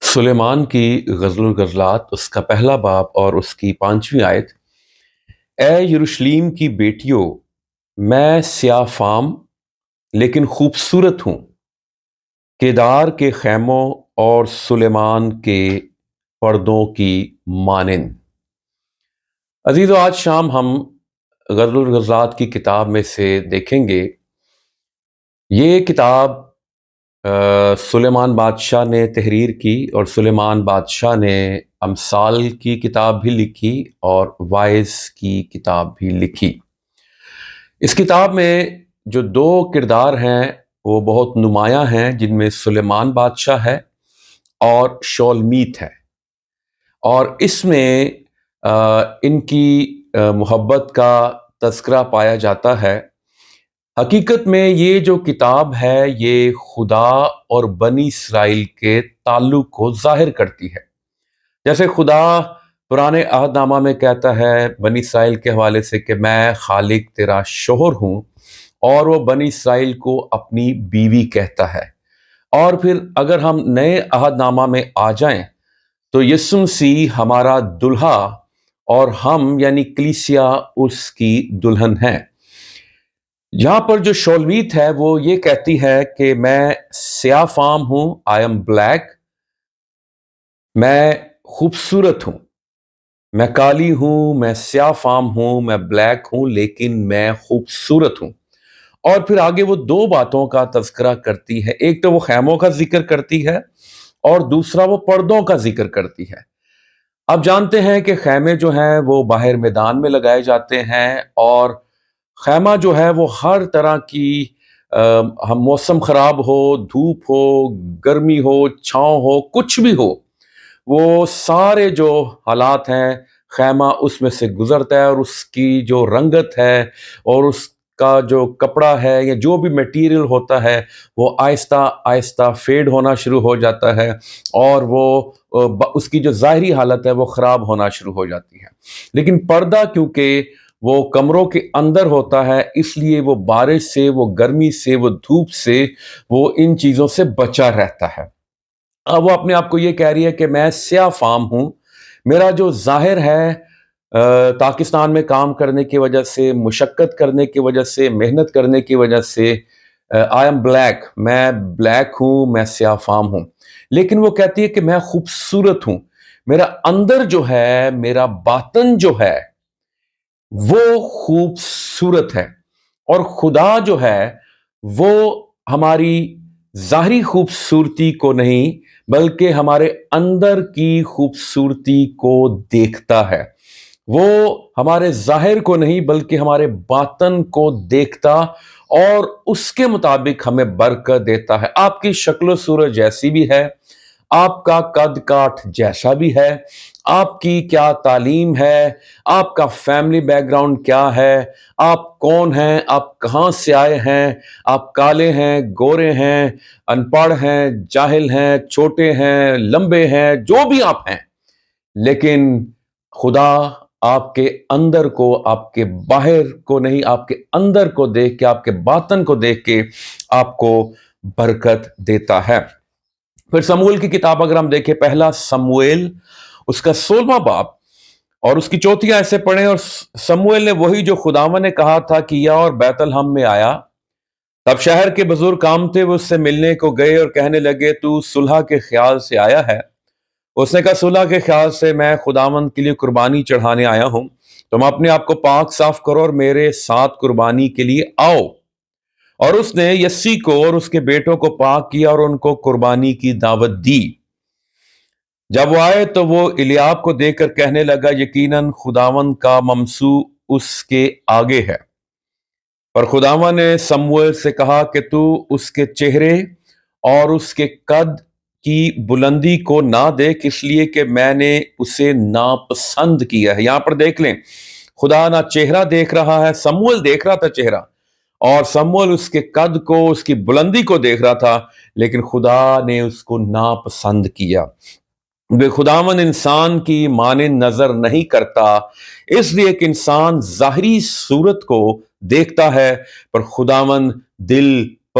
سلیمان کی غزل الغزلات اس کا پہلا باب اور اس کی 5ویں آیت۔ اے یروشلیم کی بیٹیوں، میں سیاہ فام لیکن خوبصورت ہوں، کیدار کے خیموں اور سلیمان کے پردوں کی مانند۔ عزیزو، آج شام ہم غزل الغزلات کی کتاب میں سے دیکھیں گے۔ یہ کتاب سلیمان بادشاہ نے تحریر کی، اور سلیمان بادشاہ نے امثال کی کتاب بھی لکھی اور وائز کی کتاب بھی لکھی۔ اس کتاب میں جو 2 کردار ہیں وہ بہت نمایاں ہیں، جن میں سلیمان بادشاہ ہے اور شولمیت ہے، اور اس میں ان کی محبت کا تذکرہ پایا جاتا ہے۔ حقیقت میں یہ جو کتاب ہے یہ خدا اور بنی اسرائیل کے تعلق کو ظاہر کرتی ہے۔ جیسے خدا پرانے عہد نامہ میں کہتا ہے بنی اسرائیل کے حوالے سے کہ میں خالق تیرا شوہر ہوں، اور وہ بنی اسرائیل کو اپنی بیوی کہتا ہے۔ اور پھر اگر ہم نئے عہد نامہ میں آ جائیں تو یسوع مسیح ہمارا دلہا اور ہم یعنی کلیسیا اس کی دلہن ہیں۔ یہاں پر جو شولمیت ہے وہ یہ کہتی ہے کہ میں سیاہ فام ہوں، آئی ایم بلیک، میں خوبصورت ہوں، میں کالی ہوں، میں سیاہ فام ہوں، میں بلیک ہوں، لیکن میں خوبصورت ہوں۔ اور پھر آگے وہ 2 باتوں کا تذکرہ کرتی ہے، ایک تو وہ خیموں کا ذکر کرتی ہے اور دوسرا وہ پردوں کا ذکر کرتی ہے۔ اب جانتے ہیں کہ خیمے جو ہیں وہ باہر میدان میں لگائے جاتے ہیں، اور خیمہ جو ہے وہ ہر طرح کی موسم خراب ہو، دھوپ ہو، گرمی ہو، چھاؤں ہو، کچھ بھی ہو، وہ سارے جو حالات ہیں خیمہ اس میں سے گزرتا ہے، اور اس کی جو رنگت ہے اور اس کا جو کپڑا ہے یا جو بھی میٹیریل ہوتا ہے وہ آہستہ آہستہ فیڈ ہونا شروع ہو جاتا ہے، اور وہ اس کی جو ظاہری حالت ہے وہ خراب ہونا شروع ہو جاتی ہے۔ لیکن پردہ کیونکہ وہ کمروں کے اندر ہوتا ہے، اس لیے وہ بارش سے، وہ گرمی سے، وہ دھوپ سے، وہ ان چیزوں سے بچا رہتا ہے۔ اب وہ اپنے آپ کو یہ کہہ رہی ہے کہ میں سیاہ فام ہوں، میرا جو ظاہر ہے پاکستان میں کام کرنے کی وجہ سے، مشقت کرنے کی وجہ سے، محنت کرنے کی وجہ سے، آئی ایم بلیک، میں بلیک ہوں، میں سیاہ فام ہوں، لیکن وہ کہتی ہے کہ میں خوبصورت ہوں، میرا اندر جو ہے، میرا باطن جو ہے وہ خوبصورت ہے۔ اور خدا جو ہے وہ ہماری ظاہری خوبصورتی کو نہیں بلکہ ہمارے اندر کی خوبصورتی کو دیکھتا ہے۔ وہ ہمارے ظاہر کو نہیں بلکہ ہمارے باطن کو دیکھتا اور اس کے مطابق ہمیں برکت دیتا ہے۔ آپ کی شکل و صورت جیسی بھی ہے، آپ کا قد کاٹ جیسا بھی ہے، آپ کی کیا تعلیم ہے، آپ کا فیملی بیک گراؤنڈ کیا ہے، آپ کون ہیں، آپ کہاں سے آئے ہیں، آپ کالے ہیں، گورے ہیں، ان پڑھ ہیں، جاہل ہیں، چھوٹے ہیں، لمبے ہیں، جو بھی آپ ہیں، لیکن خدا آپ کے اندر کو، آپ کے باہر کو نہیں، آپ کے اندر کو دیکھ کے، آپ کے باطن کو دیکھ کے آپ کو برکت دیتا ہے۔ پھر سموئیل کی کتاب اگر ہم دیکھیں، پہلا سموئیل اس کا 16واں باب اور اس کی 4 آیت سے پڑھیں۔ اور سموئیل نے وہی جو خداوند نے کہا تھا کیا اور بیت لحم میں آیا۔ تب شہر کے بزرگ کام تھے، وہ اس سے ملنے کو گئے اور کہنے لگے تو صلح کے خیال سے آیا ہے؟ اس نے کہا صلح کے خیال سے میں خداوند کے لیے قربانی چڑھانے آیا ہوں، تم اپنے آپ کو پاک صاف کرو اور میرے ساتھ قربانی کے لیے آؤ۔ اور اس نے یسی کو اور اس کے بیٹوں کو پاک کیا اور ان کو قربانی کی دعوت دی۔ جب وہ آئے تو وہ الیاب کو دیکھ کر کہنے لگا یقیناً خداوند کا ممسوح اس کے آگے ہے۔ پر خداوند نے سموئیل سے کہا کہ تو اس کے چہرے اور اس کے قد کی بلندی کو نہ دیکھ، اس لیے کہ میں نے اسے ناپسند کیا ہے۔ یہاں پر دیکھ لیں، خدا نہ چہرہ دیکھ رہا ہے، سموئیل دیکھ رہا تھا چہرہ، اور سموئیل اس کے قد کو، اس کی بلندی کو دیکھ رہا تھا، لیکن خدا نے اس کو ناپسند کیا۔ بے خداوند انسان کی مانند نظر نہیں کرتا، اس لیے کہ انسان ظاہری صورت کو دیکھتا ہے پر خداوند دل